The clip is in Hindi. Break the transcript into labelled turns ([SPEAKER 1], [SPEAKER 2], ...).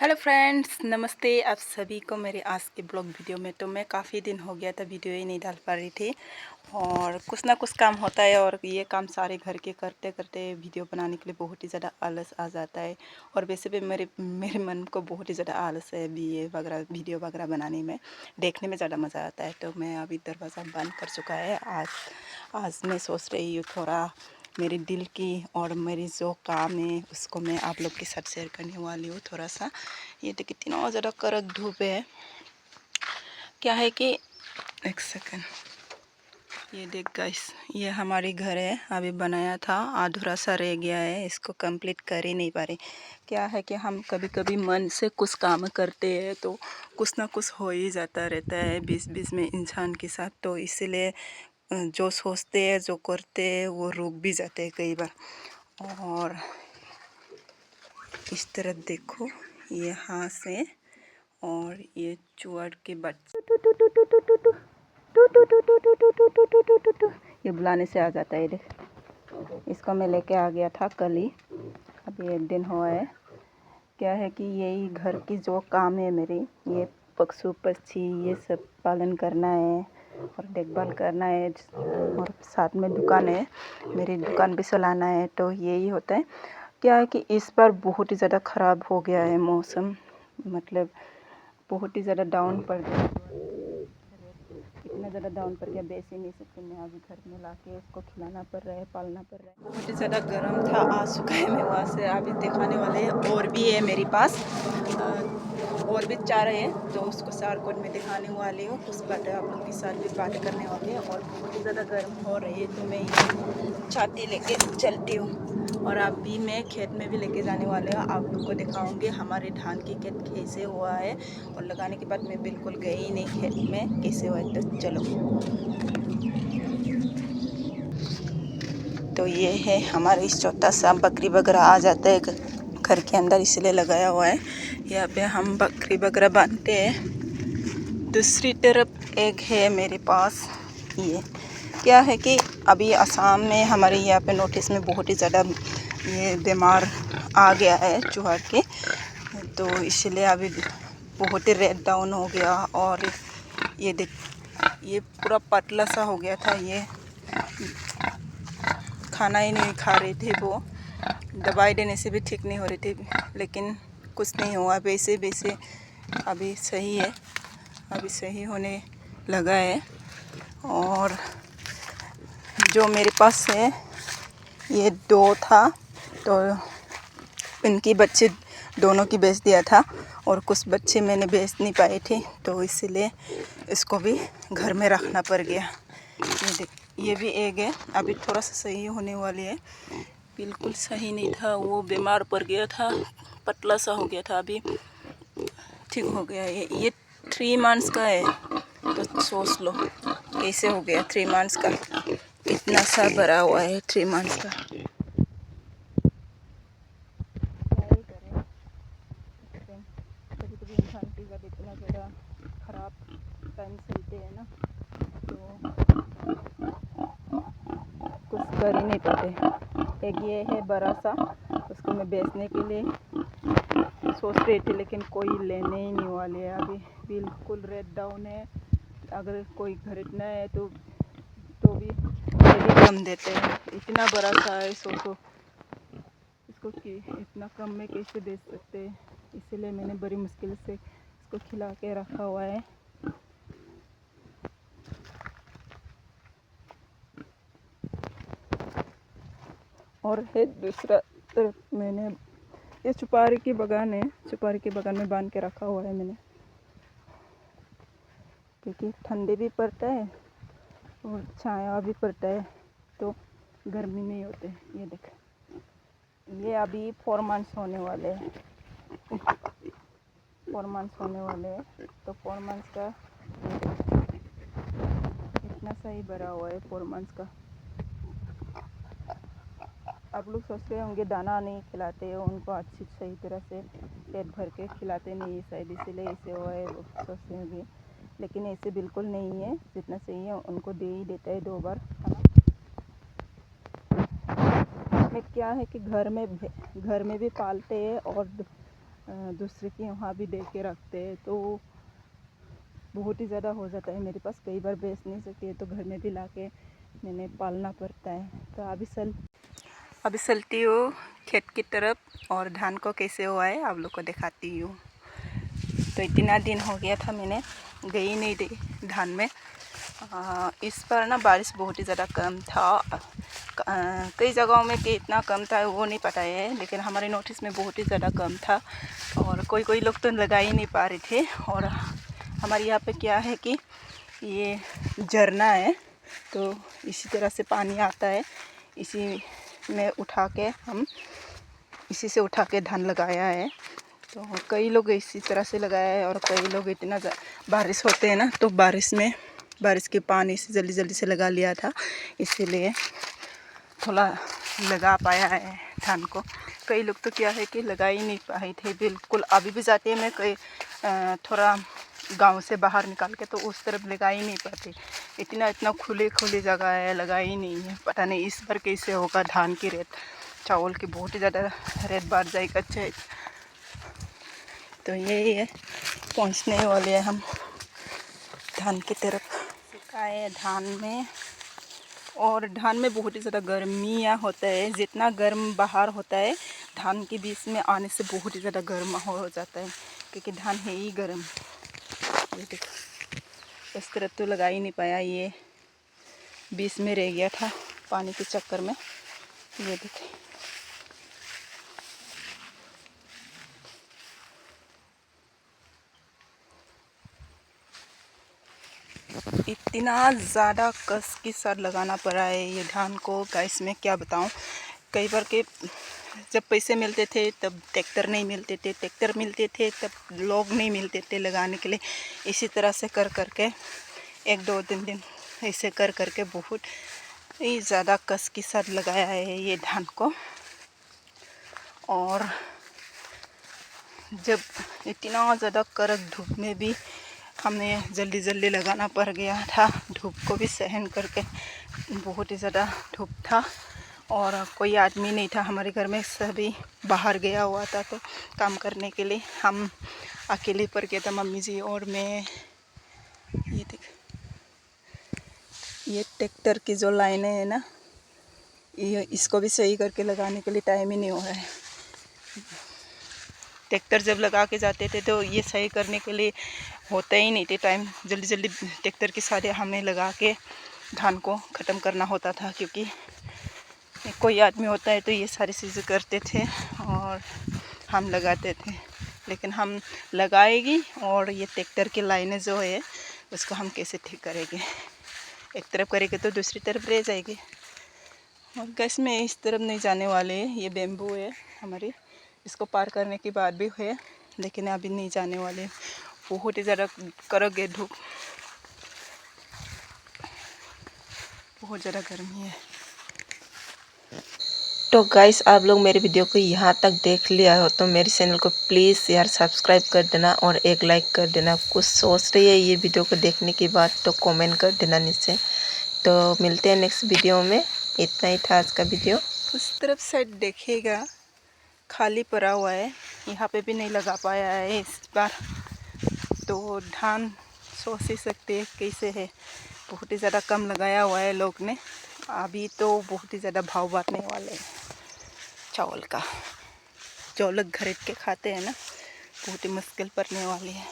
[SPEAKER 1] हेलो फ्रेंड्स, नमस्ते आप सभी को मेरे आज के ब्लॉग वीडियो में। तो मैं काफ़ी दिन हो गया था वीडियो ही नहीं डाल पा रही थी और कुछ ना कुछ काम होता है और ये काम सारे घर के करते करते वीडियो बनाने के लिए बहुत ही ज़्यादा आलस आ जाता है। और वैसे भी मेरे मेरे मन को बहुत ही ज़्यादा आलस है भी ये वगैरह वीडियो वगैरह बनाने में, देखने में ज़्यादा मज़ा आता है। तो मैं अभी दरवाज़ा बंद कर चुका है। आज मैं सोच रही हूँ थोड़ा मेरे दिल की और मेरी जो काम है उसको मैं आप लोग के साथ शेयर करने वाली हूँ थोड़ा सा। ये देखिए कितना ज़्यादा कड़क धूप है। क्या है कि एक सेकंड, ये देख गाइस, ये हमारी घर है। अभी बनाया था, अधूरा सा रह गया है, इसको कंप्लीट कर ही नहीं पा रहे। क्या है कि हम कभी कभी मन से कुछ काम करते हैं तो कुछ ना कुछ हो ही जाता रहता है बीच बीच में इंसान के साथ। तो इसीलिए जो सोचते हैं जो करते हैं वो रुक भी जाते हैं कई बार। और इस तरह देखो, यहाँ से और ये चूहड़ के बच्चे ये बुलाने से आ जाता है। देख, इसको मैं लेके आ गया था कल ही, अभी एक दिन हुआ है। क्या है कि यही घर की जो काम है मेरी, ये पशु पक्षी ये सब पालन करना है और देखभाल करना है और साथ में दुकान है, मेरी दुकान भी चलाना है। तो यही होता है। क्या है कि इस बार बहुत ही ज़्यादा ख़राब हो गया है मौसम, मतलब बहुत ही ज़्यादा डाउन पड़ गया। इतना ज़्यादा डाउन पड़ गया, बेच ही नहीं सकते। मैं अभी घर में ला के इसको खिलाना पड़ रहा है, पालना पड़ रहा है। बहुत ही ज़्यादा गर्म था, आ चुका है मैं वहाँ से। अभी दिखाने वाले हैं, और भी है मेरे पास, और भी चार है तो उसको सार कोड में दिखाने वाली हूँ। कुछ बात आप लोग के साथ भी बात करने वाली है। और बहुत ही ज़्यादा गर्म हो रही है तो मैं छाती लेके चलती हूँ। और अभी मैं खेत में भी लेके जाने वाले हूँ, आप लोग को दिखाऊंगी हमारे धान की खेत कैसे हुआ है। और लगाने के बाद मैं बिल्कुल गई नहीं खेत में कैसे हुआ है। तो चलो, तो ये है हमारे इस छोटा सा बकरी वगैरह आ जाता है घर के अंदर, इसलिए लगाया हुआ है। यहाँ पे हम बकरी वगैरह बांधते हैं। दूसरी तरफ एक है मेरे पास। ये क्या है कि अभी असम में हमारे यहाँ पे नोटिस में बहुत ही ज़्यादा ये बीमार आ गया है चूहा के, तो इसलिए अभी बहुत ही रेड डाउन हो गया। और ये देख, ये पूरा पतला सा हो गया था, ये खाना ही नहीं खा रही थी, वो दवाई देने से भी ठीक नहीं हो रही थी, लेकिन कुछ नहीं हुआ। वैसे वैसे अभी सही है, अभी सही होने लगा है। और जो मेरे पास है ये दो था, तो इनकी बच्चे दोनों की बेच दिया था और कुछ बच्चे मैंने बेच नहीं पाए थे, तो इसलिए इसको भी घर में रखना पड़ गया। ये देख, ये भी एक है, अभी थोड़ा सा सही होने वाली है। बिल्कुल सही नहीं था, वो बीमार पड़ गया था, पतला सा हो गया था, अभी ठीक हो गया है। ये 3 मंथ्स का है, तो सोच लो कैसे हो गया 3 मंथ्स का, इतना सा भरा हुआ है 3 मंथ्स का। कभी कभी इंसान के साथ इतना ज़्यादा ख़राब टाइम चलते हैं ना, तो कुछ कर ही नहीं पाते। एक ये है बड़ा सा, उसको मैं बेचने के लिए सोच रही थी, लेकिन कोई लेने ही नहीं वाले है। अभी बिल्कुल रेड डाउन है, अगर कोई खरीदना है तो भी कम देते हैं। इतना बड़ा सा है, सोचो इसको कि इतना कम में कैसे बेच सकते हैं। इसीलिए मैंने बड़ी मुश्किल से इसको खिला के रखा हुआ है। और है दूसरा तरफ, मैंने ये सुपारी की बागान है, सुपारी के बागान में बांध के रखा हुआ है मैंने, क्योंकि ठंडी भी पड़ता है और छाया भी पड़ता है, तो गर्मी नहीं होते। ये देख, ये अभी 4 मंथ्स होने वाले हैं, 4 मंथ्स होने वाले हैं। तो 4 मंथ्स का इतना सही भरा हुआ है 4 मंथ्स का। आप लोग सोचते होंगे दाना नहीं खिलाते हैं उनको अच्छी सही तरह से, पेट भर के खिलाते नहीं शायद इसीलिए ऐसे हुआ है, सोचते होंगे। लेकिन ऐसे बिल्कुल नहीं है, जितना सही है उनको दे ही देता है 2 बार खाना। इसमें क्या है कि घर में भी पालते हैं और दूसरे के वहाँ भी दे के रखते हैं, तो बहुत ही ज़्यादा हो जाता है मेरे पास। कई बार बेच नहीं सकती है तो घर में भी ला के मैंने पालना पड़ता है। तो अभी चलती हूँ खेत की तरफ और धान को कैसे हुआ है आप लोग को दिखाती हूँ। तो इतना दिन हो गया था मैंने गई नहीं थी धान में। इस बार ना बारिश बहुत ही ज़्यादा कम था। कई जगहों में कि इतना कम था वो नहीं पता है, लेकिन हमारे नोटिस में बहुत ही ज़्यादा कम था और कोई लोग तो लगा ही नहीं पा रहे थे। और हमारे यहाँ पे क्या है कि ये झरना है, तो इसी तरह से पानी आता है, इसी में उठा के हम इसी से उठा के धान लगाया है। तो कई लोग इसी तरह से लगाया है और कई लोग इतना बारिश होते हैं ना, तो बारिश के पानी से जल्दी से लगा लिया था, इसीलिए थोड़ा लगा पाया है धान को। कई लोग तो क्या है कि लगा ही नहीं पाए थे बिल्कुल। अभी भी जाते हैं मैं कई थोड़ा गांव से बाहर निकाल के, तो उस तरफ लगा ही नहीं पाते। इतना खुली जगह है, लगा ही नहीं है। पता नहीं इस बार कैसे होगा। धान की रेट, चावल की बहुत ही ज़्यादा रेट बढ़ जाएगा। अच्छा, तो यही है, पहुंचने वाले हैं हम धान की तरफ। सिकाए धान में, और धान में बहुत ही ज़्यादा गर्मियाँ होता है। जितना गर्म बाहर होता है, धान के बीच में आने से बहुत ही ज़्यादा गर्म हो जाता है, क्योंकि धान है ही गर्म। ये देखो, इस तरफ तो लगा ही नहीं पाया, ये बीच में रह गया था पानी के चक्कर में। ये देखिए, इतना ज़्यादा कस के साथ लगाना पड़ा है ये धान को। गाइस मैं क्या बताऊं, कई बार के जब पैसे मिलते थे तब ट्रैक्टर नहीं मिलते थे, ट्रैक्टर मिलते थे तब लोग नहीं मिलते थे लगाने के लिए। इसी तरह से कर करके 1-2 दिन ऐसे कर करके बहुत ही ज़्यादा कस के साथ लगाया है ये धान को। और जब इतना ज़्यादा कड़क धूप में भी हमें जल्दी लगाना पड़ गया था, धूप को भी सहन करके। बहुत ही ज़्यादा धूप था और कोई आदमी नहीं था हमारे घर में, सभी बाहर गया हुआ था तो काम करने के लिए। हम अकेले पर गया था, मम्मी जी और मैं। ये देख, ये ट्रैक्टर की जो लाइनें हैं ना, ये इसको भी सही करके लगाने के लिए टाइम ही नहीं हो रहा है। ट्रैक्टर जब लगा के जाते थे तो ये सही करने के लिए होता ही नहीं थे टाइम। जल्दी ट्रैक्टर के सारे हमें लगा के धान को ख़त्म करना होता था, क्योंकि कोई आदमी होता है तो ये सारी चीज़ें करते थे और हम लगाते थे। लेकिन हम लगाएगी और ये ट्रैक्टर की लाइनें जो है उसको हम कैसे ठीक करेंगे। एक तरफ करेंगे तो दूसरी तरफ रह जाएगी। और गैस में इस तरफ नहीं जाने वाले हैं, ये बेम्बू है हमारी, इसको पार करने के बाद भी है, लेकिन अभी नहीं जाने वाले। बहुत ही ज़्यादा कड़क है धूप, बहुत ज़्यादा गर्मी है। तो गाइस आप लोग मेरे वीडियो को यहाँ तक देख लिया हो तो मेरे चैनल को प्लीज़ यार सब्सक्राइब कर देना और एक लाइक कर देना। कुछ सोच रही है ये वीडियो को देखने के बाद तो कमेंट कर देना नीचे। तो मिलते हैं नेक्स्ट वीडियो में। इतना ही था आज का वीडियो। उस तरफ साइड देखिएगा, खाली पड़ा हुआ है, यहाँ पे भी नहीं लगा पाया है इस बार। तो धान सोच ही सकते हैं कैसे है, बहुत ही ज़्यादा कम लगाया हुआ है लोग ने। अभी तो बहुत ही ज़्यादा भाव बढ़ने वाले हैं चावल का। जो लोग खरीद के खाते हैं ना, बहुत ही मुश्किल पड़ने वाली है।